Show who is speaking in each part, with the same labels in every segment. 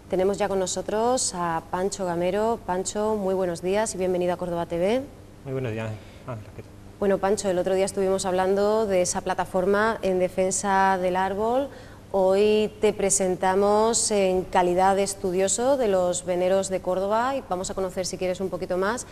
Speaker 1: Tenemos ya con nosotros a Pancho Gamero. Pancho, muy buenos días y bienvenido a Córdoba TV.
Speaker 2: Muy buenos días.
Speaker 1: Bueno, Pancho, el otro día estuvimos hablando de esa plataforma en defensa del árbol. Hoy te presentamos en calidad de estudioso de los veneros de Córdoba y vamos a conocer, si quieres, un poquito más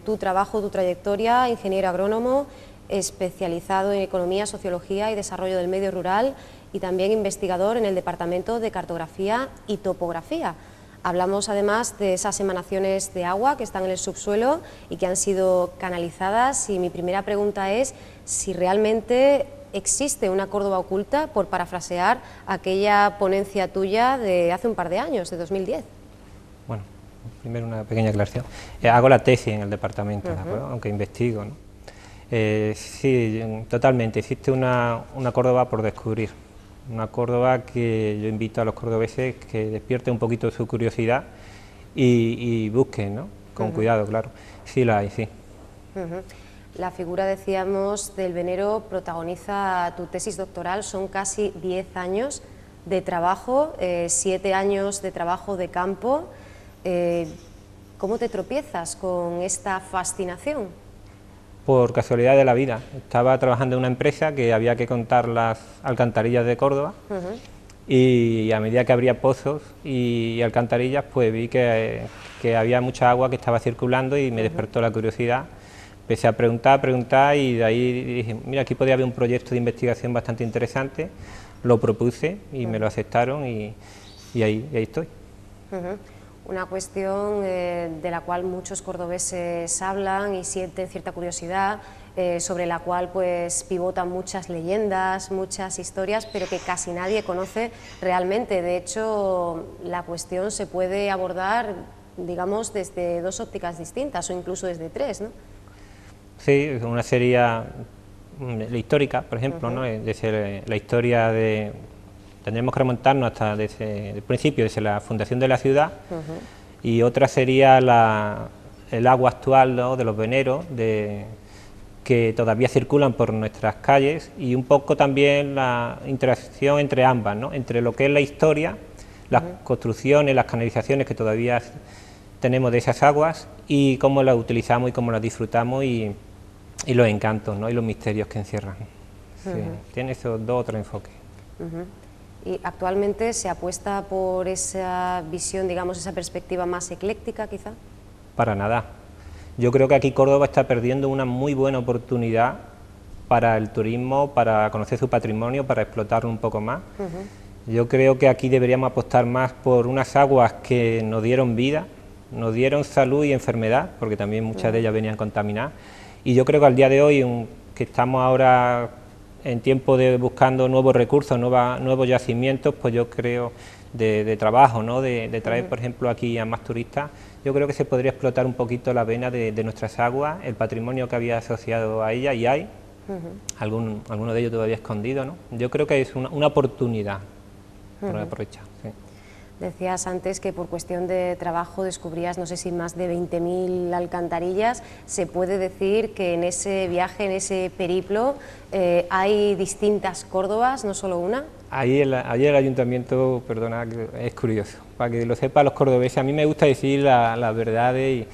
Speaker 1: tu trabajo, tu trayectoria, ingeniero agrónomo, especializado en economía, sociología y desarrollo del medio rural y también investigador en el Departamento de Cartografía y Topografía. Hablamos además de esas emanaciones de agua que están en el subsuelo y que han sido canalizadas, y mi primera pregunta es si realmente existe una Córdoba oculta, por parafrasear aquella ponencia tuya de hace un par de años, de 2010.
Speaker 2: Bueno, primero una pequeña aclaración. Hago la tesis en el departamento, ¿de acuerdo? Aunque investigo, ¿no? Sí, totalmente, existe una Córdoba por descubrir. Una Córdoba que yo invito a los cordobeses que despierten un poquito su curiosidad y busquen, ¿no? Con cuidado, claro. Sí la hay, sí.
Speaker 1: La figura, decíamos, del venero protagoniza tu tesis doctoral. Son casi 10 años de trabajo, 7 años de trabajo de campo. ¿Cómo te tropiezas con esta fascinación?
Speaker 2: Por casualidad de la vida. Estaba trabajando en una empresa que había que contar las alcantarillas de Córdoba y a medida que abría pozos y alcantarillas, pues vi que había mucha agua que estaba circulando y me despertó la curiosidad. Empecé a preguntar y de ahí dije, mira, aquí podría haber un proyecto de investigación bastante interesante. Lo propuse y me lo aceptaron y ahí estoy.
Speaker 1: Una cuestión de la cual muchos cordobeses hablan y sienten cierta curiosidad, sobre la cual pues pivotan muchas leyendas, muchas historias, pero que casi nadie conoce realmente. De hecho, la cuestión se puede abordar, digamos, desde dos ópticas distintas o incluso desde tres, ¿no?
Speaker 2: Sí, una serie la histórica, por ejemplo, ¿no? Desde la historia de... Tendremos que remontarnos hasta desde el principio, desde la fundación de la ciudad, y otra sería el agua actual, ¿no? De los veneros, que todavía circulan por nuestras calles, y un poco también la interacción entre ambas, ¿no? Entre lo que es la historia, las construcciones, las canalizaciones que todavía tenemos de esas aguas, y cómo las utilizamos y cómo las disfrutamos, y los encantos, ¿no? Y los misterios que encierran. Sí, tiene esos dos o tres enfoques.
Speaker 1: Y actualmente se apuesta por esa visión, digamos, esa perspectiva más ecléctica, quizá.
Speaker 2: Para nada. Yo creo que aquí Córdoba está perdiendo una muy buena oportunidad para el turismo, para conocer su patrimonio, para explotarlo un poco más. Yo creo que aquí deberíamos apostar más por unas aguas que nos dieron vida, nos dieron salud y enfermedad, porque también muchas de ellas venían contaminadas. Y yo creo que al día de hoy, que estamos ahora en tiempo de buscando nuevos recursos, nuevos yacimientos, pues yo creo de trabajo, ¿no? de traer, por ejemplo, aquí a más turistas, yo creo que se podría explotar un poquito la vena de nuestras aguas, el patrimonio que había asociado a ella, y hay alguno de ellos todavía escondido, ¿no? Yo creo que es una oportunidad por aprovechar. Sí.
Speaker 1: Decías antes que por cuestión de trabajo descubrías, no sé si más de 20.000 alcantarillas. ¿Se puede decir que en ese viaje, en ese periplo, hay distintas Córdobas, no solo una?
Speaker 2: Ayer el ayuntamiento, perdona, es curioso, para que lo sepan los cordobeses, a mí me gusta decir las verdades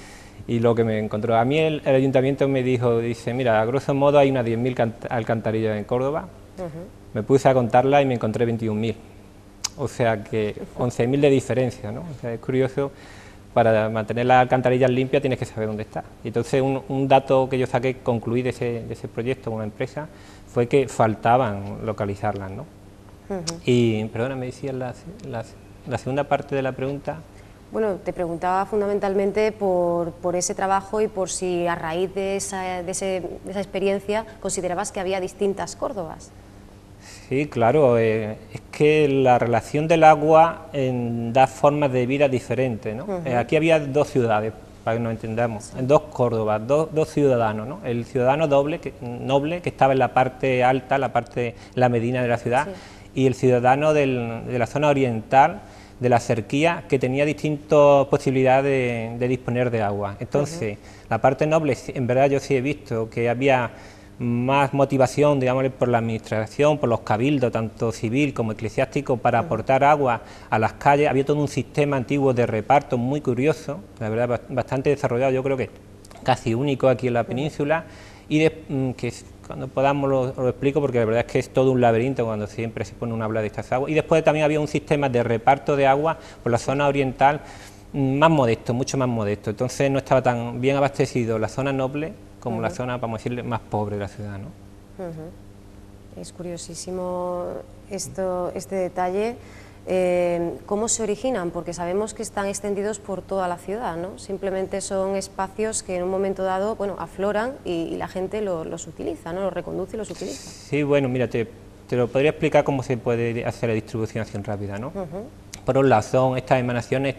Speaker 2: y lo que me encontró. A mí el ayuntamiento me dice, mira, a grosso modo hay unas 10.000 alcantarillas en Córdoba. Me puse a contarlas y me encontré 21.000. O sea que 11.000 de diferencia, ¿no? O sea, es curioso, para mantener las alcantarillas limpias tienes que saber dónde está. Y entonces un dato que yo saqué, concluí de ese proyecto con una empresa, fue que faltaban localizarlas, ¿no? Y, perdona, me decías la segunda parte de la pregunta.
Speaker 1: Bueno, te preguntaba fundamentalmente por ese trabajo y por si a raíz de esa experiencia considerabas que había distintas Córdobas.
Speaker 2: Sí, claro, es que la relación del agua da formas de vida diferentes, ¿no? Aquí había dos ciudades, para que nos entendamos, dos Córdobas, dos ciudadanos, ¿no? El ciudadano noble que estaba en la parte alta, la medina de la ciudad, y el ciudadano de la zona oriental, de la cerquía, que tenía distintas posibilidades de disponer de agua. Entonces, la parte noble, en verdad yo sí he visto que había más motivación, digamos, por la administración, por los cabildos, tanto civil como eclesiástico, para aportar agua a las calles. Había todo un sistema antiguo de reparto muy curioso, la verdad, bastante desarrollado, yo creo que casi único aquí en la península, y que cuando podamos lo explico, porque la verdad es que es todo un laberinto cuando siempre se pone una habla de estas aguas. Y después también había un sistema de reparto de agua por la zona oriental más modesto, mucho más modesto, entonces no estaba tan bien abastecido la zona noble como la zona, vamos a decirle, más pobre de la ciudad, ¿no?
Speaker 1: Es curiosísimo este detalle. ¿Cómo se originan? Porque sabemos que están extendidos por toda la ciudad, ¿no? Simplemente son espacios que en un momento dado, bueno, afloran y la gente los utiliza, ¿no? Los reconduce y los utiliza.
Speaker 2: Sí, bueno, mira, te lo podría explicar cómo se puede hacer la distribución así rápida, ¿no? Por un lado, son estas emanaciones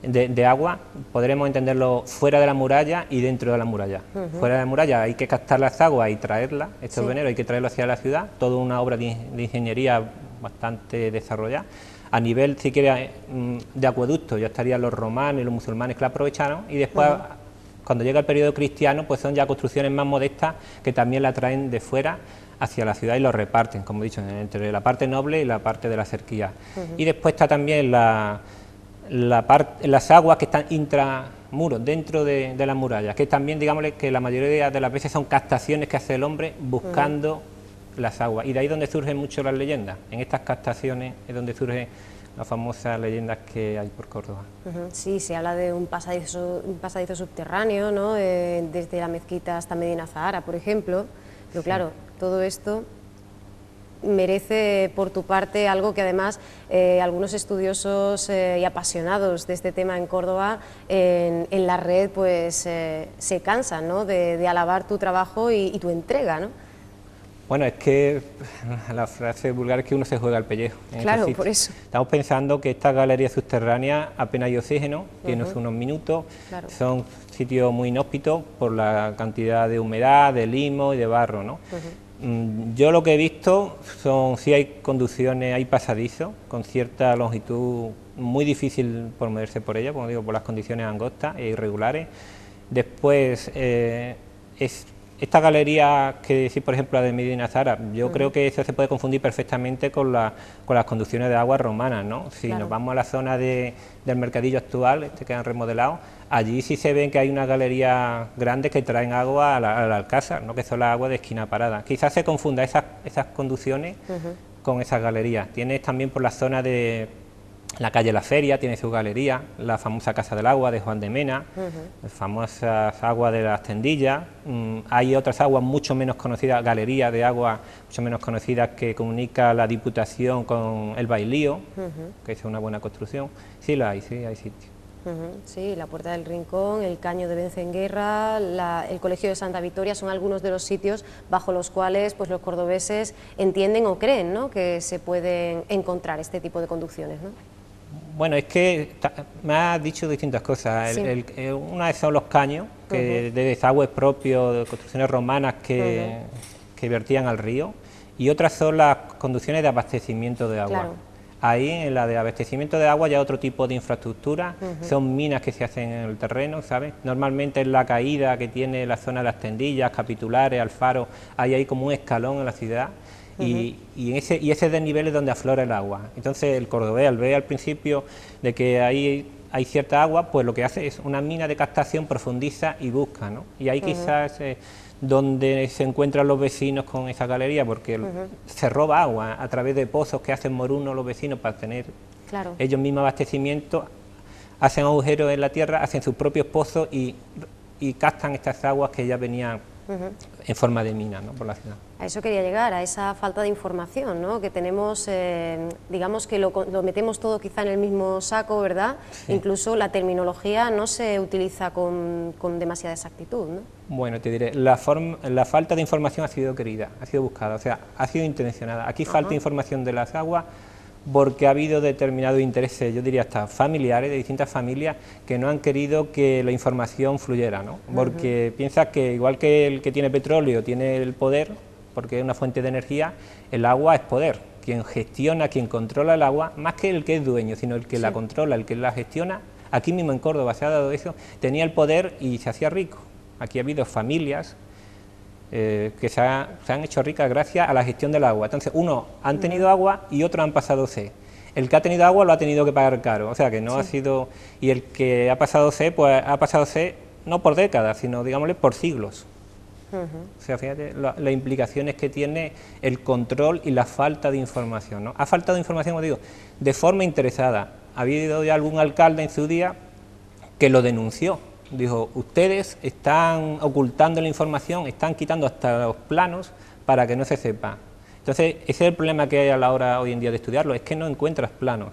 Speaker 2: de agua, podremos entenderlo fuera de la muralla y dentro de la muralla. Fuera de la muralla hay que captar las aguas y traerlas, estos veneros hay que traerlos hacia la ciudad, toda una obra de ingeniería bastante desarrollada. A nivel, si quieres, de acueducto, ya estarían los romanos y los musulmanes que la aprovecharon, y después, cuando llega el periodo cristiano, pues son ya construcciones más modestas que también la traen de fuera hacia la ciudad y lo reparten, como he dicho, entre la parte noble y la parte de la cerquía. Y después está también las aguas que están intramuros, dentro de las murallas, que también, digámosle, que la mayoría de las veces son captaciones que hace el hombre buscando las aguas, y de ahí donde surgen mucho las leyendas. En estas captaciones es donde surgen las famosas leyendas que hay por Córdoba.
Speaker 1: Sí, se habla de un pasadizo subterráneo, ¿no? Desde la mezquita hasta Medina Zahara, por ejemplo, pero claro, todo esto merece por tu parte algo que además algunos estudiosos y apasionados de este tema en Córdoba en la red pues se cansan, ¿no? de alabar tu trabajo y tu entrega, ¿no?
Speaker 2: Bueno, es que la frase vulgar es que uno se juega al pellejo.
Speaker 1: Claro, por eso.
Speaker 2: Estamos pensando que esta galería subterránea apenas hay oxígeno, tiene unos minutos, son sitios muy inhóspitos por la cantidad de humedad, de limo y de barro, ¿no? Yo lo que he visto son, sí hay conducciones, hay pasadizos con cierta longitud, muy difícil por moverse por ella, como digo, por las condiciones angostas e irregulares. Después, esta galería que decís, por ejemplo, la de Medina Zahara, yo creo que eso se puede confundir perfectamente con las conducciones de agua romanas, ¿no? Si nos vamos a la zona del mercadillo actual, que han remodelado, allí sí se ven que hay una galería grande que traen agua al Alcázar, ¿no? Que son las aguas de Esquina Parada. Quizás se confunda esas conducciones con esas galerías. Tienes también por la zona de la calle La Feria, tiene su galería, la famosa Casa del Agua de Juan de Mena, las famosas aguas de las Tendillas. Hay otras aguas mucho menos conocidas, galerías de agua mucho menos conocidas que comunica la Diputación con el Bailío, que es una buena construcción. Sí la hay, sí hay sitios.
Speaker 1: Sí, la Puerta del Rincón, el Caño de Bencenguerra, el Colegio de Santa Victoria son algunos de los sitios bajo los cuales pues, los cordobeses entienden o creen, ¿no? Que se pueden encontrar este tipo de conducciones, ¿no?
Speaker 2: Bueno, es que me has dicho distintas cosas.
Speaker 1: Sí.
Speaker 2: Una son los caños, que de desagües propios, de construcciones romanas que vertían al río, y otras son las conducciones de abastecimiento de agua.
Speaker 1: Claro.
Speaker 2: Ahí, en la de abastecimiento de agua, ya otro tipo de infraestructura, son minas que se hacen en el terreno, ¿sabes? Normalmente en la caída que tiene la zona de las Tendillas, Capitulares, Alfaro, hay como un escalón en la ciudad, y ese desnivel es donde aflora el agua. Entonces el cordobés, al ver al principio de que hay cierta agua, pues lo que hace es una mina de captación, profundiza y busca, ¿no? Y ahí quizás donde se encuentran los vecinos con esa galería, porque se roba agua a través de pozos que hacen morunos los vecinos para tener ellos mismos abastecimiento, hacen agujeros en la tierra, hacen sus propios pozos y captan estas aguas que ya venían en forma de mina, ¿no? Por la ciudad.
Speaker 1: A eso quería llegar, a esa falta de información, ¿no? Que tenemos, digamos que lo metemos todo quizá en el mismo saco, ¿verdad? Sí. Incluso la terminología no se utiliza con demasiada exactitud, ¿no?
Speaker 2: Bueno, te diré, la falta de información ha sido querida, ha sido buscada, o sea, ha sido intencionada. Aquí falta información de las aguas porque ha habido determinados intereses, yo diría hasta familiares, de distintas familias, que no han querido que la información fluyera, ¿no? Porque piensas que igual que el que tiene petróleo tiene el poder, porque es una fuente de energía, el agua es poder. Quien gestiona, quien controla el agua, más que el que es dueño, sino el que la controla, el que la gestiona. Aquí mismo en Córdoba se ha dado eso, tenía el poder y se hacía rico. Aquí ha habido familias que se han hecho ricas gracias a la gestión del agua. Entonces, unos han tenido agua y otros han pasado sed. El que ha tenido agua lo ha tenido que pagar caro, o sea que no ha sido... Y el que ha pasado sed, pues ha pasado sed no por décadas, sino, digámosle, por siglos. O sea, fíjate las implicaciones que tiene el control y la falta de información, ¿no? Ha faltado información, como digo, de forma interesada. Ha habido ya algún alcalde en su día que lo denunció. Dijo, ustedes están ocultando la información, están quitando hasta los planos para que no se sepa. Entonces, ese es el problema que hay a la hora hoy en día de estudiarlo, es que no encuentras planos.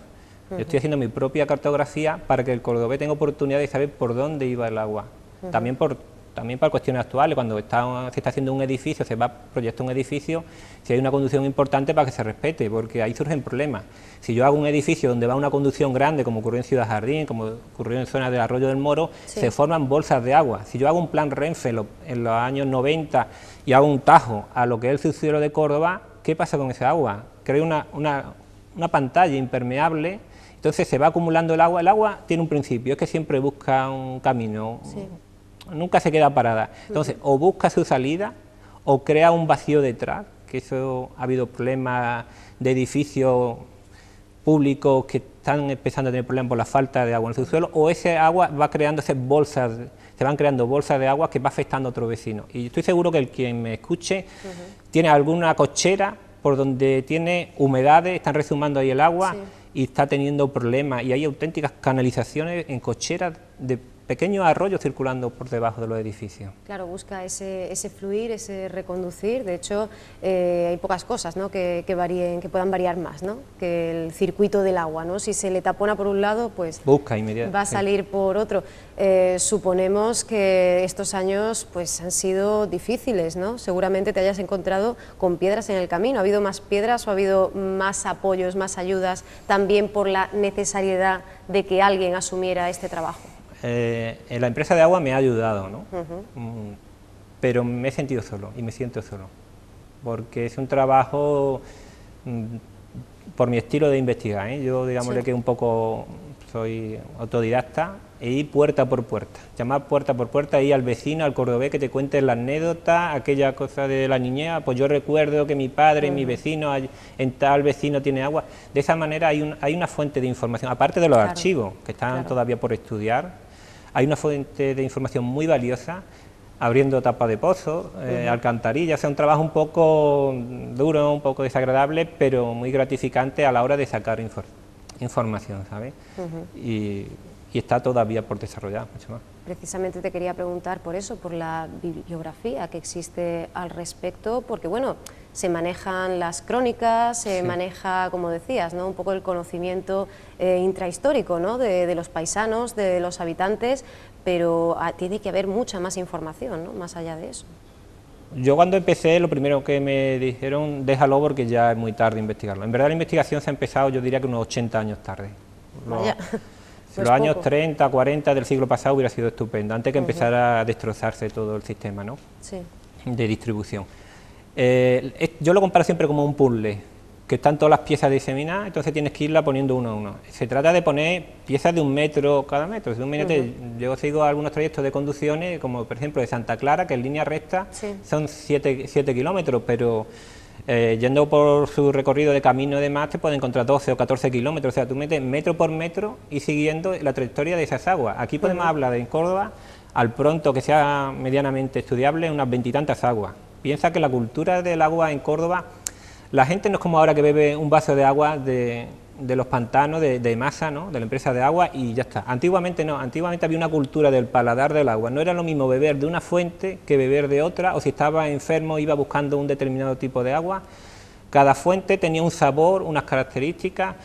Speaker 2: Yo estoy haciendo mi propia cartografía para que el cordobés tenga oportunidad de saber por dónde iba el agua. También para cuestiones actuales, cuando se está haciendo un edificio, se va a proyectar un edificio, si hay una conducción importante para que se respete, porque ahí surgen problemas. Si yo hago un edificio donde va una conducción grande, como ocurrió en Ciudad Jardín, como ocurrió en zonas del Arroyo del Moro, se forman bolsas de agua. Si yo hago un plan Renfe en los años 90 y hago un tajo a lo que es el subsuelo de Córdoba, ¿qué pasa con esa agua? Creo una pantalla impermeable, entonces se va acumulando el agua. El agua tiene un principio, es que siempre busca un camino. Nunca se queda parada. Entonces, o busca su salida o crea un vacío detrás, que eso ha habido problemas de edificios públicos que están empezando a tener problemas por la falta de agua en el subsuelo, o ese agua va creándose bolsas, se van creando bolsas de agua que va afectando a otro vecino. Y estoy seguro que el quien me escuche tiene alguna cochera por donde tiene humedades, están resumando ahí el agua y está teniendo problemas, y hay auténticas canalizaciones en cocheras de pequeños arroyos circulando por debajo de los edificios.
Speaker 1: Claro, busca ese fluir, ese reconducir. De hecho, hay pocas cosas, ¿no?, que puedan variar más, ¿no?, que el circuito del agua, ¿no? Si se le tapona por un lado, pues
Speaker 2: busca
Speaker 1: va a salir por otro. Suponemos que estos años pues han sido difíciles, ¿no? Seguramente te hayas encontrado con piedras en el camino. ¿Ha habido más piedras o ha habido más apoyos, más ayudas, también por la necesariedad de que alguien asumiera este trabajo?
Speaker 2: La empresa de agua me ha ayudado, ¿no? Pero me he sentido solo y me siento solo, porque es un trabajo por mi estilo de investigar, ¿eh? Yo digámosle que un poco soy autodidacta e ir puerta por puerta, llamar puerta por puerta, ir al vecino, al cordobés, que te cuente la anécdota, aquella cosa de la niñez, pues yo recuerdo que mi padre, mi vecino, en tal vecino tiene agua. De esa manera hay una fuente de información, aparte de los archivos, que están todavía por estudiar. Hay una fuente de información muy valiosa, abriendo tapas de pozos, alcantarillas, o sea, un trabajo un poco duro, un poco desagradable, pero muy gratificante a la hora de sacar información, ¿sabes? Y está todavía por desarrollar mucho más.
Speaker 1: Precisamente te quería preguntar por eso, por la bibliografía que existe al respecto, porque bueno, se manejan las crónicas, se maneja, como decías, ¿no?, un poco el conocimiento intrahistórico, ¿no?, de los paisanos, de los habitantes, pero tiene que haber mucha más información, ¿no?, más allá de eso.
Speaker 2: Yo cuando empecé, lo primero que me dijeron, déjalo porque ya es muy tarde investigarlo. En verdad la investigación se ha empezado, yo diría que unos 80 años tarde. Los años 30, 40 del siglo pasado hubiera sido estupendo, antes que empezara a destrozarse todo el sistema, ¿no?, de distribución. Yo lo comparo siempre como un puzzle, que están todas las piezas diseminadas, entonces tienes que irla poniendo uno a uno. Se trata de poner piezas de 1 metro cada metro. Si yo sigo algunos trayectos de conducciones, como por ejemplo de Santa Clara, que en línea recta son 7 kilómetros, pero yendo por su recorrido de camino y demás, te puedes encontrar 12 o 14 kilómetros, o sea, tú metes metro por metro y siguiendo la trayectoria de esas aguas. Aquí podemos hablar de en Córdoba, al pronto que sea medianamente estudiable, unas 20 y tantas aguas. Piensa que la cultura del agua en Córdoba, la gente no es como ahora que bebe un vaso de agua de los pantanos, de masa, ¿no?, de la empresa de agua y ya está. Antiguamente no, antiguamente había una cultura del paladar del agua, no era lo mismo beber de una fuente que beber de otra, o si estaba enfermo iba buscando un determinado tipo de agua. Cada fuente tenía un sabor, unas características,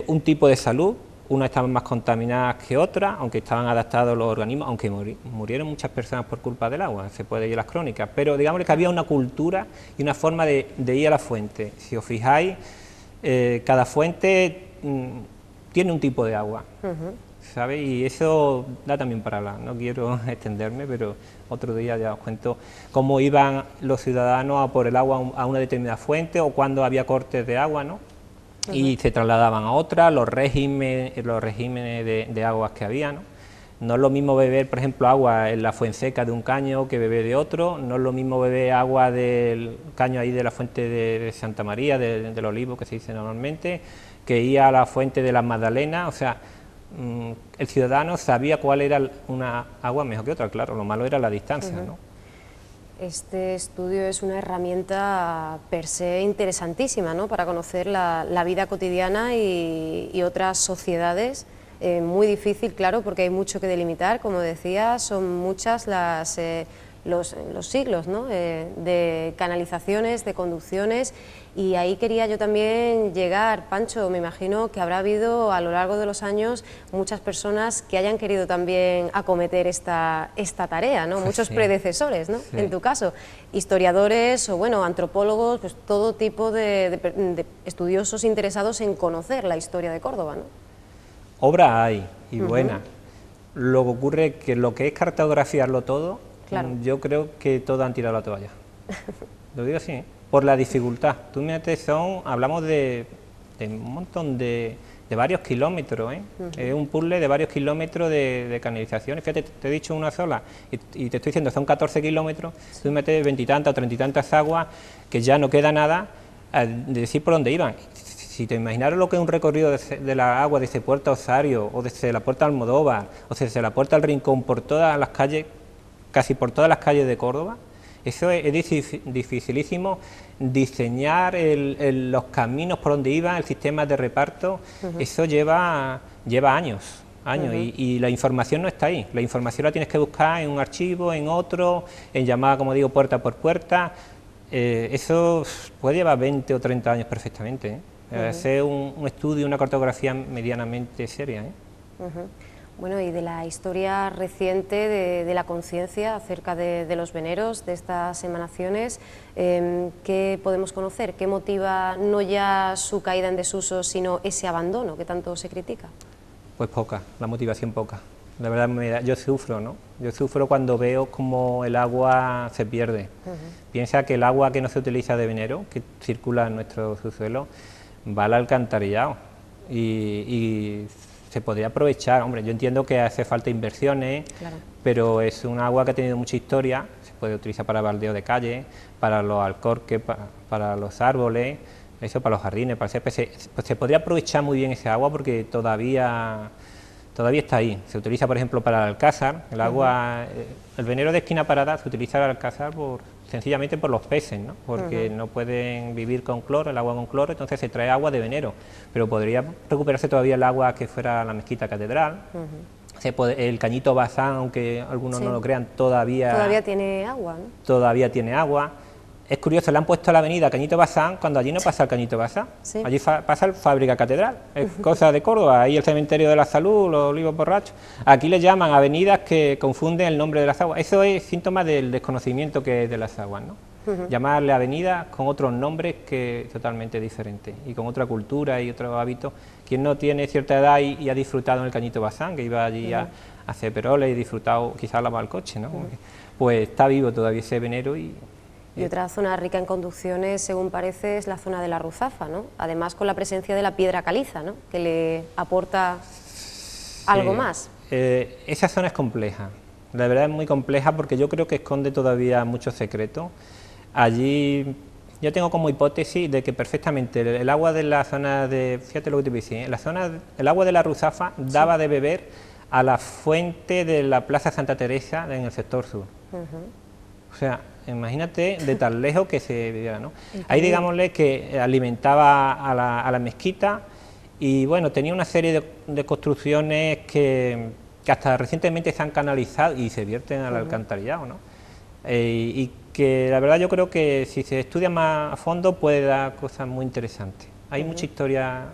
Speaker 2: un tipo de salud. Unas estaban más contaminadas que otras, aunque estaban adaptados los organismos, aunque murieron muchas personas por culpa del agua, se puede ir a las crónicas, pero digamos que había una cultura y una forma de ir a la fuente. Si os fijáis, cada fuente tiene un tipo de agua, ¿sabes? Y eso da también para hablar, no quiero extenderme, pero otro día ya os cuento cómo iban los ciudadanos a por el agua a una determinada fuente o cuando había cortes de agua, ¿no?, y se trasladaban a otra, los regímenes de aguas que había, ¿no? No es lo mismo beber, por ejemplo, agua en la fuenseca de un caño que beber de otro, no es lo mismo beber agua del caño ahí de la fuente de Santa María, del Olivo, que se dice normalmente, que ir a la fuente de las Magdalenas. O sea, el ciudadano sabía cuál era una agua mejor que otra, claro, lo malo era la distancia, ¿no?
Speaker 1: Este estudio es una herramienta per se interesantísima, ¿no?, para conocer la vida cotidiana y otras sociedades. Muy difícil, claro, porque hay mucho que delimitar, como decía, son muchas los siglos, ¿no?, de canalizaciones, de conducciones, y ahí quería yo también llegar. Pancho, me imagino que habrá habido a lo largo de los años muchas personas que hayan querido también acometer esta tarea, ¿no?, muchos predecesores, ¿no?, en tu caso, historiadores o, bueno, antropólogos, pues todo tipo de estudiosos interesados en conocer la historia de Córdoba, ¿no?
Speaker 2: Obras hay, y buenas. Lo que ocurre es que lo que es cartografiarlo todo, claro, yo creo que todos han tirado la toalla. Lo digo así, por la dificultad. Tú mírate, hablamos de un montón de varios kilómetros, ¿eh? Es un puzzle de varios kilómetros de canalizaciones. Fíjate, te he dicho una sola, y te estoy diciendo, son 14 kilómetros, tú metes 20 y tantas o 30 y tantas aguas, que ya no queda nada de decir por dónde iban. Si te imaginaras lo que es un recorrido de la agua desde Puerta Osario, o desde la Puerta Almodóvar, o desde la Puerta del Rincón, por todas las calles, casi por todas las calles de Córdoba, eso es dificilísimo. Diseñar los caminos por donde iban, el sistema de reparto, eso lleva años. Y la información no está ahí. La información la tienes que buscar en un archivo, en otro, en llamada, como digo, puerta por puerta. Eso puede llevar 20 o 30 años perfectamente, ¿eh? Hacer un estudio, una cartografía medianamente seria, ¿eh?
Speaker 1: Bueno, y de la historia reciente de la conciencia acerca de los veneros, de estas emanaciones, ¿qué podemos conocer? ¿Qué motiva no ya su caída en desuso, sino ese abandono que tanto se critica?
Speaker 2: Pues poca, la motivación poca. La verdad, yo sufro, ¿no? Yo sufro cuando veo cómo el agua se pierde. Piensa que el agua que no se utiliza de venero, que circula en nuestro subsuelo, va al alcantarillado y se podría aprovechar. Hombre, yo entiendo que hace falta inversiones, claro, pero es un agua que ha tenido mucha historia, se puede utilizar para baldeo de calle, para los alcorques, para los árboles, eso, para los jardines, para el césped. Se podría aprovechar muy bien ese agua porque todavía está ahí. Se utiliza, por ejemplo, para el alcázar, el agua, el venero de Esquina Parada se utiliza al alcázar sencillamente por los peces, ¿no? Porque no pueden vivir con cloro, el agua con cloro, entonces se trae agua de venero, pero podría recuperarse todavía el agua que fuera la mezquita catedral. El cañito Bazán, aunque algunos no lo crean, todavía
Speaker 1: tiene agua, ¿no?
Speaker 2: Todavía tiene agua. Es curioso, le han puesto a la avenida Cañito Bazán cuando allí no pasa el Cañito Bazán, allí pasa el Fábrica Catedral, es cosa de Córdoba, ahí el Cementerio de la Salud, los Olivos Borrachos. Aquí le llaman avenidas que confunden el nombre de las aguas. Eso es síntoma del desconocimiento que es de las aguas, ¿no? Llamarle avenidas con otros nombres que totalmente diferentes y con otra cultura y otros hábitos. Quien no tiene cierta edad y ha disfrutado en el Cañito Bazán, que iba allí a hacer peroles y disfrutado, quizás lavar el coche, ¿no? Pues está vivo todavía ese venero. Y
Speaker 1: otra zona rica en conducciones, según parece, es la zona de la Ruzafa, ¿no? Además con la presencia de la piedra caliza, ¿no?, que le aporta algo más.
Speaker 2: Esa zona es compleja, la verdad es muy compleja porque yo creo que esconde todavía muchos secretos. Allí yo tengo como hipótesis de que perfectamente el agua de la zona de, fíjate lo que te voy a decir, el agua de la Ruzafa daba de beber a la fuente de la Plaza Santa Teresa en el sector sur. O sea, imagínate de tan lejos que se viviera, ¿no? Ahí digámosle que alimentaba a la mezquita y bueno, tenía una serie de construcciones que hasta recientemente se han canalizado y se vierten al alcantarillado, ¿no? Y que la verdad yo creo que si se estudia más a fondo puede dar cosas muy interesantes. Hay mucha historia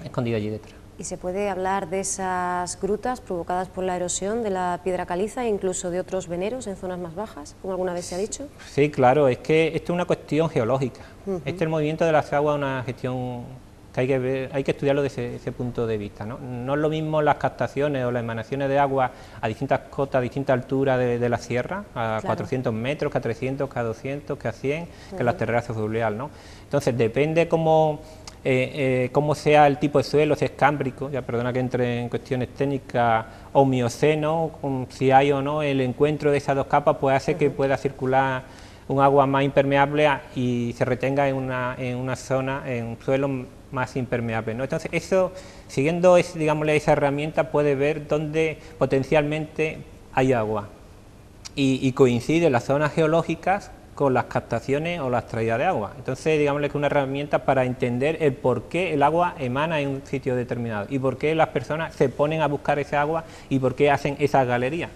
Speaker 2: escondida allí detrás.
Speaker 1: ¿Y se puede hablar de esas grutas provocadas por la erosión de la piedra caliza e incluso de otros veneros en zonas más bajas, como alguna vez se ha dicho?
Speaker 2: Sí, claro, es que esto es una cuestión geológica. El movimiento de las aguas es una gestión que hay que estudiarlo desde ese punto de vista, ¿no? No es lo mismo las captaciones o las emanaciones de agua a distintas cotas, a distintas alturas de la sierra, a 400 metros, que a 300, que a 200, que a 100, que las terrazas fluvial, ¿no? Entonces depende cómo sea el tipo de suelo, si es cámbrico, ya perdona que entre en cuestiones técnicas, o mioceno, si hay o no, el encuentro de esas dos capas pues hace que pueda circular un agua más impermeable y se retenga en una zona, en un suelo más impermeable, ¿no? Entonces eso, siguiendo digámosle, esa herramienta, puede ver dónde potencialmente hay agua y coincide las zonas geológicas con las captaciones o las traídas de agua. Entonces, digámosle que es una herramienta para entender el por qué el agua emana en un sitio determinado y por qué las personas se ponen a buscar esa agua y por qué hacen esas galerías.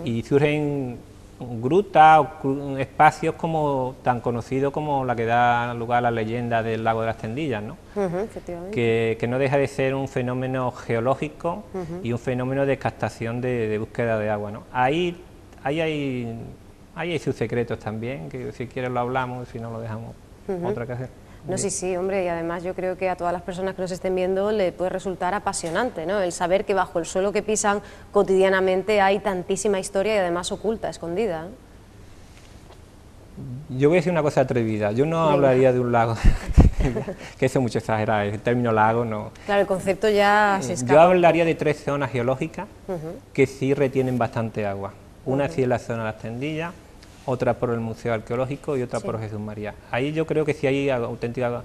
Speaker 2: Y surgen grutas o espacios como tan conocidos como la que da lugar a la leyenda del lago de las Tendillas, ¿no? Que no deja de ser un fenómeno geológico y un fenómeno de captación de búsqueda de agua, ¿no? Ahí hay sus secretos también, que si quieres lo hablamos, si no lo dejamos otra que hacer.
Speaker 1: No, sí, hombre, y además yo creo que a todas las personas que nos estén viendo le puede resultar apasionante, ¿no? El saber que bajo el suelo que pisan cotidianamente hay tantísima historia y además oculta, escondida, ¿no?
Speaker 2: Yo voy a decir una cosa atrevida, yo no hablaría de un lago, que eso es mucho exagerado, el término lago no.
Speaker 1: Claro, el concepto ya se escapa.
Speaker 2: Yo hablaría de 3 zonas geológicas que sí retienen bastante agua. Una sí es la zona de las Tendillas, otra por el Museo Arqueológico y otra por Jesús María. Ahí yo creo que sí hay auténtico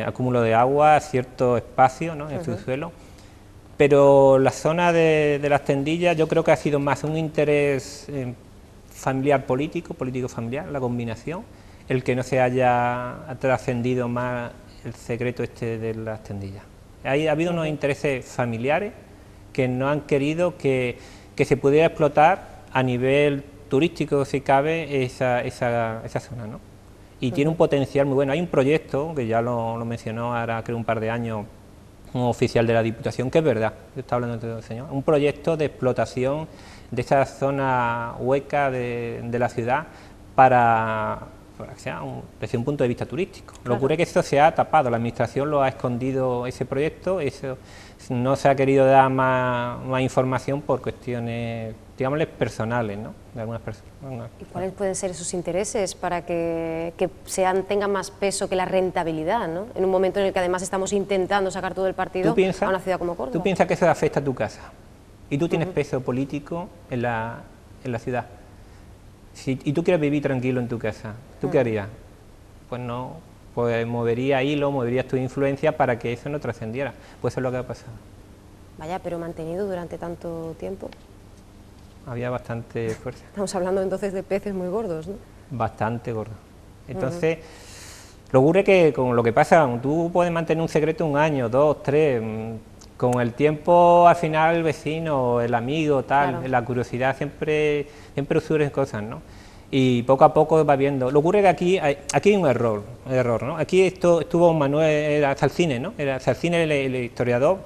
Speaker 2: acúmulo de agua, cierto espacio, ¿no?, en el subsuelo, pero la zona de las Tendillas yo creo que ha sido más un interés familiar político-familiar, la combinación, el que no se haya trascendido más el secreto de las Tendillas. Ha habido unos intereses familiares que no han querido que se pudiera explotar a nivel turístico, si cabe, esa zona, ¿no? Y tiene un potencial muy bueno. Hay un proyecto, que ya lo mencionó ahora creo un par de años, un oficial de la Diputación, que es verdad, yo estaba hablando de el señor, un proyecto de explotación de esa zona hueca de la ciudad para que sea desde un punto de vista turístico. Lo que ocurre es que eso se ha tapado, la Administración lo ha escondido, ese proyecto, eso no se ha querido dar más información por cuestiones, digámosle, personales, ¿no?, de algunas personas.
Speaker 1: ¿Y cuáles pueden ser esos intereses para que tengan más peso que la rentabilidad, ¿no?, en un momento en el que además estamos intentando sacar todo el partido a una ciudad como Córdoba?
Speaker 2: Tú piensas que eso afecta a tu casa y tú tienes peso político en la ciudad. Y tú quieres vivir tranquilo en tu casa, ¿tú qué harías? Pues no, pues moverías tu influencia para que eso no trascendiera. Pues eso es lo que ha pasado.
Speaker 1: Vaya, pero mantenido durante tanto tiempo.
Speaker 2: Había bastante fuerza.
Speaker 1: Estamos hablando entonces de peces muy gordos, ¿no?
Speaker 2: Bastante gordos. Entonces, lo que ocurre es que con lo que pasa, tú puedes mantener un secreto 1 año, 2, 3... Con el tiempo, al final, el vecino, el amigo, tal, la curiosidad, siempre surgen cosas, ¿no? Y poco a poco va viendo. Lo que ocurre es que aquí hay un error, ¿no? Aquí estuvo Manuel Salcine, ¿no? Era Salcine el historiador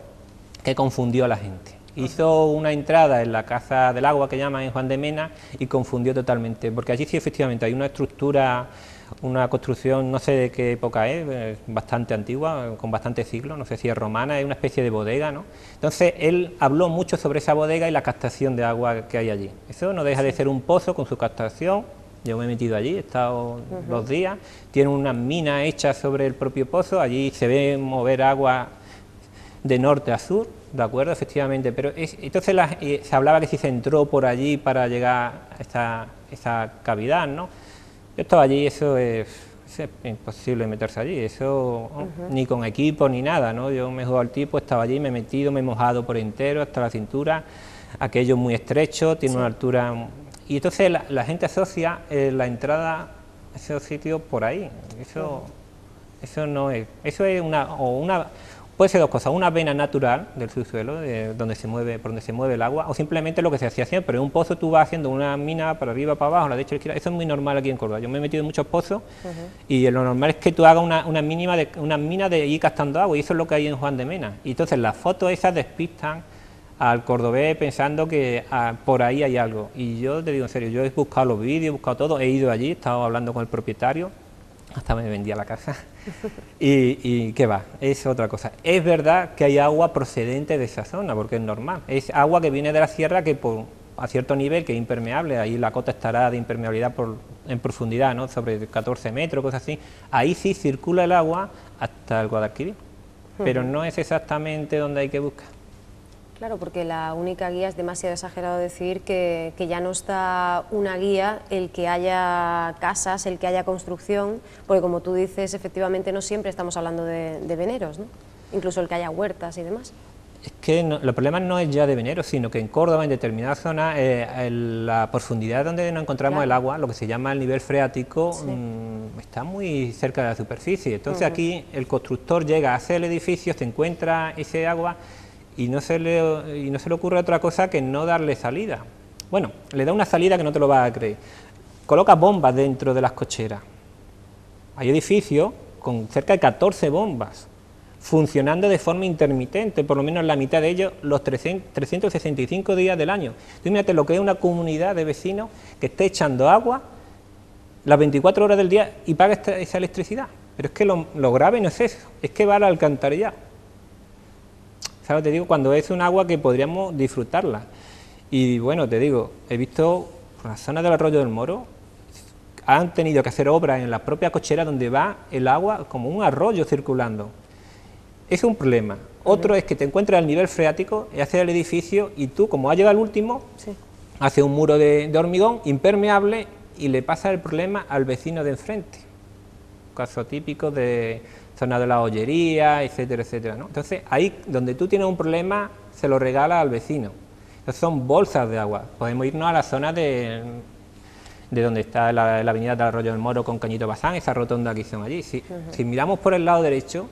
Speaker 2: que confundió a la gente. Hizo una entrada en la Casa del Agua, que llaman en Juan de Mena, y confundió totalmente, porque allí sí, efectivamente, hay una estructura, una construcción, no sé de qué época es, bastante antigua, con bastantes siglos, no sé si es romana, es una especie de bodega, ¿no? Entonces, él habló mucho sobre esa bodega y la captación de agua que hay allí. Eso no deja de ser un pozo con su captación. Yo me he metido allí, he estado 2 días, tiene una mina hecha sobre el propio pozo, allí se ve mover agua de norte a sur, ¿de acuerdo? Efectivamente, pero entonces se hablaba que si se entró por allí para llegar a esa cavidad, ¿no? Yo estaba allí, eso es imposible meterse allí, eso ni con equipo ni nada, ¿no? Yo me he jugado al tipo, estaba allí, me he metido, me he mojado por entero hasta la cintura, aquello muy estrecho, tiene una altura... Y entonces la gente asocia la entrada a esos sitios por ahí, eso no es, eso es puede ser 2 cosas, una vena natural del subsuelo, por donde se mueve el agua, o simplemente lo que se hacía siempre, en un pozo tú vas haciendo una mina para arriba, para abajo, la derecha, la izquierda, eso es muy normal aquí en Córdoba. Yo me he metido en muchos pozos y lo normal es que tú hagas una mina de ir captando agua, y eso es lo que hay en Juan de Mena. Y entonces las fotos esas despistan al cordobés pensando que por ahí hay algo. Y yo te digo en serio, yo he buscado los vídeos, he buscado todo, he ido allí, he estado hablando con el propietario, hasta me vendía la casa. Y qué va, es otra cosa. Es verdad que hay agua procedente de esa zona, porque es normal. Es agua que viene de la sierra que a cierto nivel, que es impermeable, ahí la cota estará de impermeabilidad en profundidad, ¿no? Sobre 14 metros, cosas así. Ahí sí circula el agua hasta el Guadalquivir, pero no es exactamente donde hay que buscar.
Speaker 1: Claro, porque la única guía es demasiado exagerado decir que ya no está una guía el que haya casas, el que haya construcción, porque como tú dices, efectivamente no siempre estamos hablando de veneros, ¿no? Incluso el que haya huertas y demás.
Speaker 2: Es que el problema no es ya de veneros, sino que en Córdoba, en determinadas zonas, la profundidad donde nos encontramos el agua, lo que se llama el nivel freático, está muy cerca de la superficie. Entonces aquí el constructor llega a hacer el edificio, se encuentra ese agua y no se le ocurre otra cosa que no darle salida. Bueno, le da una salida que no te lo vas a creer. Coloca bombas dentro de las cocheras. Hay edificios con cerca de 14 bombas, funcionando de forma intermitente, por lo menos la mitad de ellos, los 365 días del año. Tú imagínate lo que es una comunidad de vecinos que esté echando agua las 24 horas del día y paga esa electricidad. Pero es que lo grave no es eso, es que va al alcantarillado. ¿Sabes? Te digo, cuando es un agua que podríamos disfrutarla. Y bueno, te digo, he visto por la zona del Arroyo del Moro, han tenido que hacer obras en las propias cocheras donde va el agua como un arroyo circulando. Es un problema. Otro es que te encuentras al nivel freático y haces el edificio y tú, como has llegado al último, haces un muro de hormigón impermeable y le pasa el problema al vecino de enfrente. Caso típico de zona de la ollería, etcétera, etcétera, ¿no? Entonces, ahí donde tú tienes un problema, se lo regala al vecino. Entonces, son bolsas de agua. Podemos irnos a la zona de donde está la avenida del Arroyo del Moro con Cañito Bazán, esa rotonda que son allí. Si miramos por el lado derecho,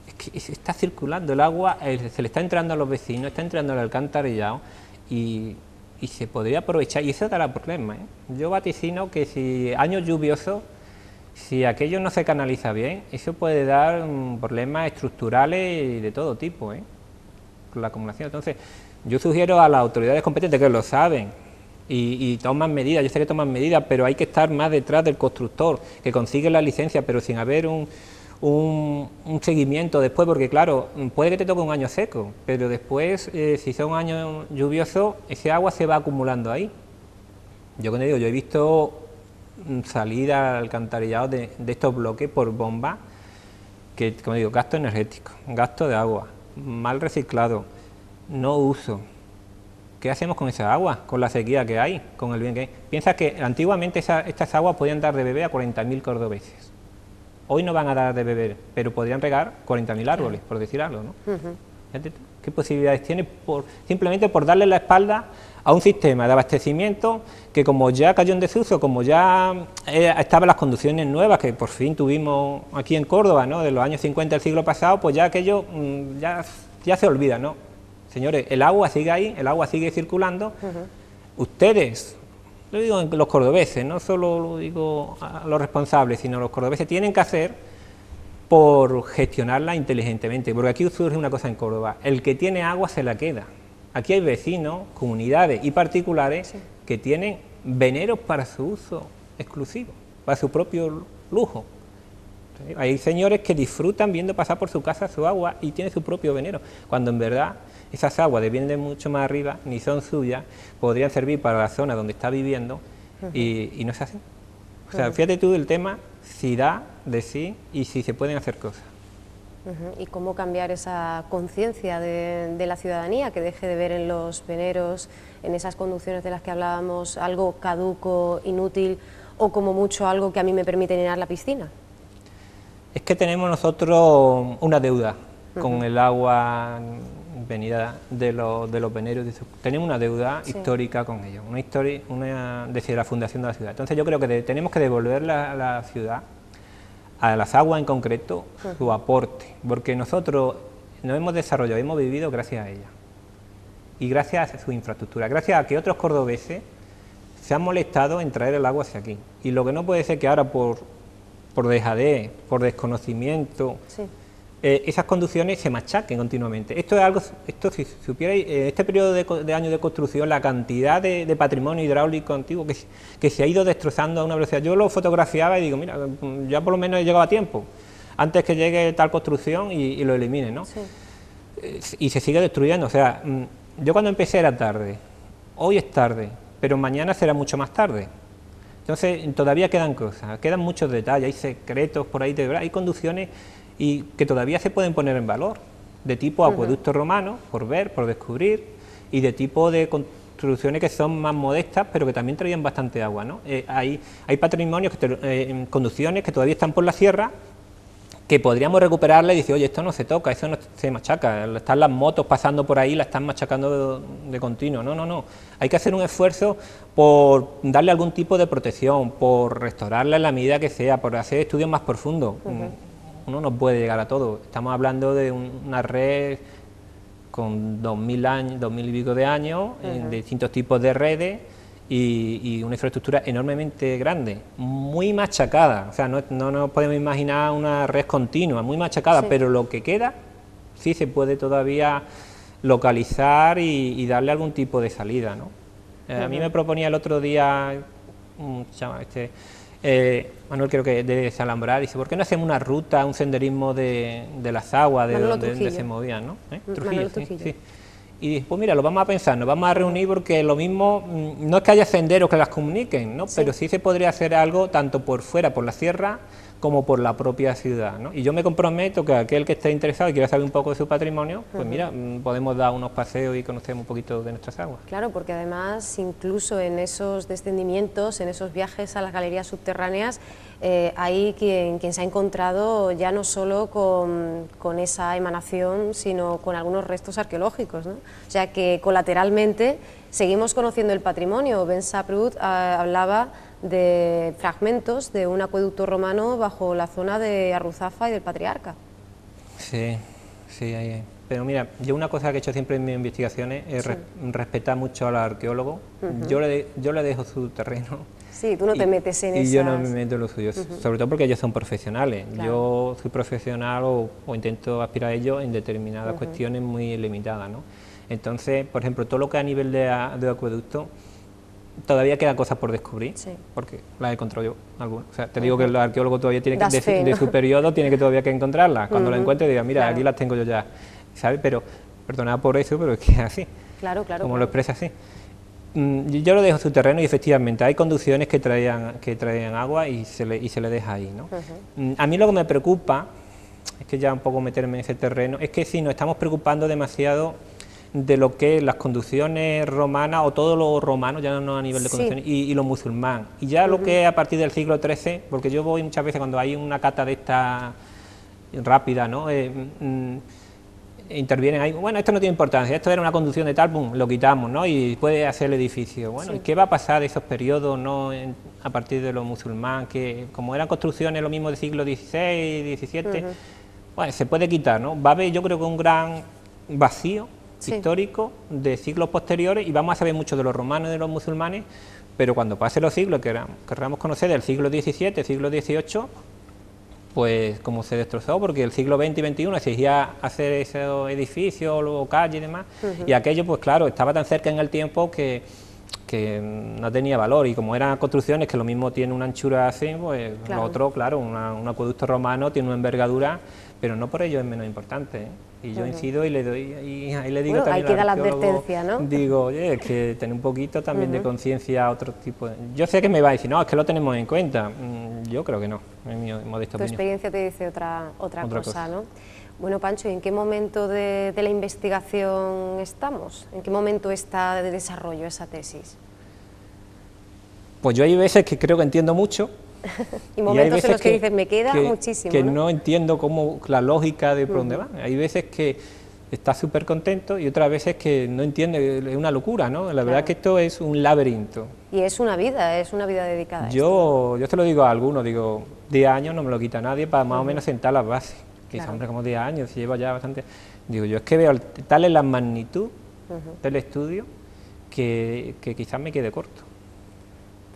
Speaker 2: es que se está circulando el agua, se le está entrando a los vecinos, está entrando al alcantarillado y se podría aprovechar, y eso dará problemas, ¿eh? Yo vaticino que si años lluviosos, si aquello no se canaliza bien, eso puede dar problemas estructurales de todo tipo, con la acumulación. Entonces, yo sugiero a las autoridades competentes que lo saben y toman medidas, yo sé que toman medidas, pero hay que estar más detrás del constructor, que consigue la licencia, pero sin haber un seguimiento después, porque claro, puede que te toque un año seco, pero después, si son años lluviosos, ese agua se va acumulando ahí. Yo como digo, yo he visto salida al alcantarillado de estos bloques por bomba, que como digo, gasto energético, gasto de agua, mal reciclado, no uso. ¿Qué hacemos con esa agua? Con la sequía que hay, con el bien que hay. Piensa que antiguamente estas aguas podían dar de beber a 40.000 cordobeses. Hoy no van a dar de beber, pero podrían regar 40.000 árboles, por decir algo, ¿no? Fíjate tú, ¿qué posibilidades tiene simplemente por darle la espalda a un sistema de abastecimiento que, como ya cayó en desuso, como ya estaban las conducciones nuevas que por fin tuvimos aquí en Córdoba, ¿no?, de los años 50 del siglo pasado, pues ya aquello ya se olvida, ¿no? Señores, el agua sigue ahí, el agua sigue circulando. Ustedes, lo digo los cordobeses, no solo lo digo a los responsables, sino los cordobeses tienen que hacer por gestionarla inteligentemente, porque aquí surge una cosa en Córdoba: el que tiene agua se la queda. Aquí hay vecinos, comunidades y particulares que tienen veneros para su uso exclusivo, para su propio lujo. Hay señores que disfrutan viendo pasar por su casa su agua y tienen su propio venero, cuando en verdad esas aguas vienen de mucho más arriba, ni son suyas, podrían servir para la zona donde está viviendo y no se hacen. O sea, fíjate tú el tema, si da de sí y si se pueden hacer cosas.
Speaker 1: Y cómo cambiar esa conciencia de la ciudadanía, que deje de ver en los veneros, en esas conducciones de las que hablábamos, algo caduco, inútil o como mucho algo que a mí me permite llenar la piscina.
Speaker 2: Es que tenemos nosotros una deuda con el agua venida de los veneros. Tenemos una deuda histórica con ellos, desde la fundación de la ciudad. Entonces yo creo que tenemos que devolverle a la ciudad, a las aguas en concreto, su aporte, porque nosotros nos hemos desarrollado, hemos vivido gracias a ella y gracias a su infraestructura, gracias a que otros cordobeses se han molestado en traer el agua hacia aquí. Y lo que no puede ser que ahora por dejadez, por desconocimiento, esas conducciones se machaquen continuamente. Esto es algo, esto si supierais, en este periodo de años de construcción, la cantidad de patrimonio hidráulico antiguo que se ha ido destrozando a una velocidad. Yo lo fotografiaba y digo, mira, ya por lo menos he llegado a tiempo, antes que llegue tal construcción y lo elimine, ¿no? Sí. Y se sigue destruyendo, o sea, yo cuando empecé era tarde, hoy es tarde, pero mañana será mucho más tarde. Entonces todavía quedan cosas, quedan muchos detalles, hay secretos por ahí, hay conducciones y que todavía se pueden poner en valor, de tipo acueducto romano, por ver, por descubrir, y de tipo de construcciones que son más modestas, pero que también traían bastante agua, ¿no? Hay patrimonios, conducciones que todavía están por la sierra, que podríamos recuperarla y decir, oye, esto no se toca, eso no se machaca, están las motos pasando por ahí, la están machacando de continuo. No, no, no, hay que hacer un esfuerzo por darle algún tipo de protección, por restaurarla en la medida que sea, por hacer estudios más profundos. Uno no puede llegar a todo, estamos hablando de una red con 2000 años, 2000 y pico de años, de distintos tipos de redes, y una infraestructura enormemente grande, muy machacada, o sea, no nos podemos imaginar una red continua, muy machacada, sí. Pero lo que queda sí se puede todavía localizar y darle algún tipo de salida, ¿no? A mí me proponía el otro día, Manuel, creo que de Desalambrar, dice, ¿por qué no hacemos una ruta, un senderismo de las aguas, de donde se movían, ¿no? Trujillo, sí. Y dije, pues mira, lo vamos a pensar, nos vamos a reunir porque lo mismo, no es que haya senderos que las comuniquen, ¿no? Sí. Pero sí se podría hacer algo tanto por fuera, por la sierra, como por la propia ciudad, ¿no? Y yo me comprometo que aquel que esté interesado y quiera saber un poco de su patrimonio, pues mira, podemos dar unos paseos y conocer un poquito de nuestras aguas.
Speaker 1: Claro, porque además, incluso en esos descendimientos, en esos viajes a las galerías subterráneas, hay quien se ha encontrado ya no solo con esa emanación, sino con algunos restos arqueológicos, ¿no? O sea que colateralmente seguimos conociendo el patrimonio. Ben Saprut hablaba de fragmentos de un acueducto romano bajo la zona de Arruzafa y del Patriarca.
Speaker 2: Sí, sí, ahí. Pero mira, yo una cosa que he hecho siempre en mis investigaciones es respetar mucho al arqueólogo. Yo le dejo su terreno.
Speaker 1: Sí, tú no te metes en esas...
Speaker 2: Y yo no me meto en lo suyo, sobre todo porque ellos son profesionales. Claro. Yo soy profesional o intento aspirar a ello en determinadas cuestiones muy limitadas, ¿no? Entonces, por ejemplo, todo lo que a nivel de acueducto, todavía quedan cosas por descubrir, porque las he encontrado yo algunas. O sea, te digo que el arqueólogo todavía tiene que, de su periodo, tiene que todavía que encontrarlas. Cuando las encuentre, diga, mira, aquí las tengo yo ya, ¿sabes? Pero, perdonad por eso, pero es que es así.
Speaker 1: Claro, claro.
Speaker 2: Como lo expresa así. Yo lo dejo en su terreno y efectivamente hay conducciones que traían agua y se le deja ahí, ¿no? A mí lo que me preocupa, es que ya un poco meterme en ese terreno, es que si nos estamos preocupando demasiado de lo que las conducciones romanas o todo lo romano, ya no a nivel de conducciones, y lo musulmán. Y ya lo que es a partir del siglo XIII, porque yo voy muchas veces cuando hay una cata de esta rápida, ¿no? Intervienen ahí, bueno, esto no tiene importancia, esto era una conducción de tal, pum, lo quitamos, ¿no? Y puede hacer el edificio. Bueno, ¿y qué va a pasar de esos periodos, no, a partir de lo musulmán, que como eran construcciones lo mismo del siglo XVI, XVII, bueno, se puede quitar, ¿no? Va a haber, yo creo que un gran vacío histórico de siglos posteriores y vamos a saber mucho de los romanos y de los musulmanes, pero cuando pasen los siglos que querramos conocer del siglo XVII, siglo XVIII, pues como se destrozó, porque el siglo XX y XXI exigía hacer esos edificios, luego calles y demás, y aquello, pues claro, estaba tan cerca en el tiempo que no tenía valor, y como eran construcciones que lo mismo tiene una anchura así, pues lo otro, claro, un acueducto romano tiene una envergadura, pero no por ello es menos importante, ¿eh? Y yo incido y le doy, y ahí le digo, bueno, también
Speaker 1: hay que dar la advertencia, ¿no?
Speaker 2: Digo, oye, es que tener un poquito también de conciencia a otro tipo de... Yo sé que me va a decir, no, es que lo tenemos en cuenta. Yo creo que no, en mi modesta opinión.
Speaker 1: Tu experiencia te dice otra cosa, ¿no? Bueno, Pancho, ¿y en qué momento de la investigación estamos? ¿En qué momento está de desarrollo esa tesis?
Speaker 2: Pues yo hay veces que creo que entiendo mucho.
Speaker 1: Y momentos en los que dices, me queda muchísimo,
Speaker 2: que ¿no? entiendo cómo la lógica de por dónde va. Hay veces que está súper contento y otras veces que no entiende, es una locura, ¿no? La verdad es que esto es un laberinto.
Speaker 1: Y es una vida dedicada a
Speaker 2: esto. Yo te lo digo a algunos, digo, 10 años no me lo quita nadie para más o menos sentar las bases. Quizás, hombre, como 10 años, si lleva ya bastante... Digo, yo es que veo tal es la magnitud del estudio que quizás me quede corto.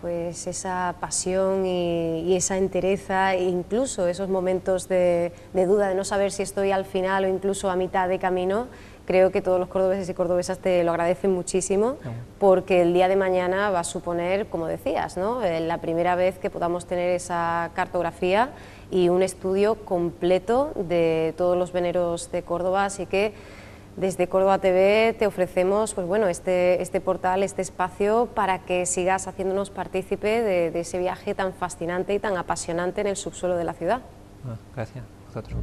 Speaker 1: pues esa pasión y esa entereza e incluso esos momentos de duda, de no saber si estoy al final o incluso a mitad de camino. Creo que todos los cordobeses y cordobesas te lo agradecen muchísimo, porque el día de mañana va a suponer, como decías, ¿no?, la primera vez que podamos tener esa cartografía y un estudio completo de todos los veneros de Córdoba, así que desde Córdoba TV te ofrecemos, pues bueno, este portal, este espacio para que sigas haciéndonos partícipe de ese viaje tan fascinante y tan apasionante en el subsuelo de la ciudad.
Speaker 2: Gracias a vosotros.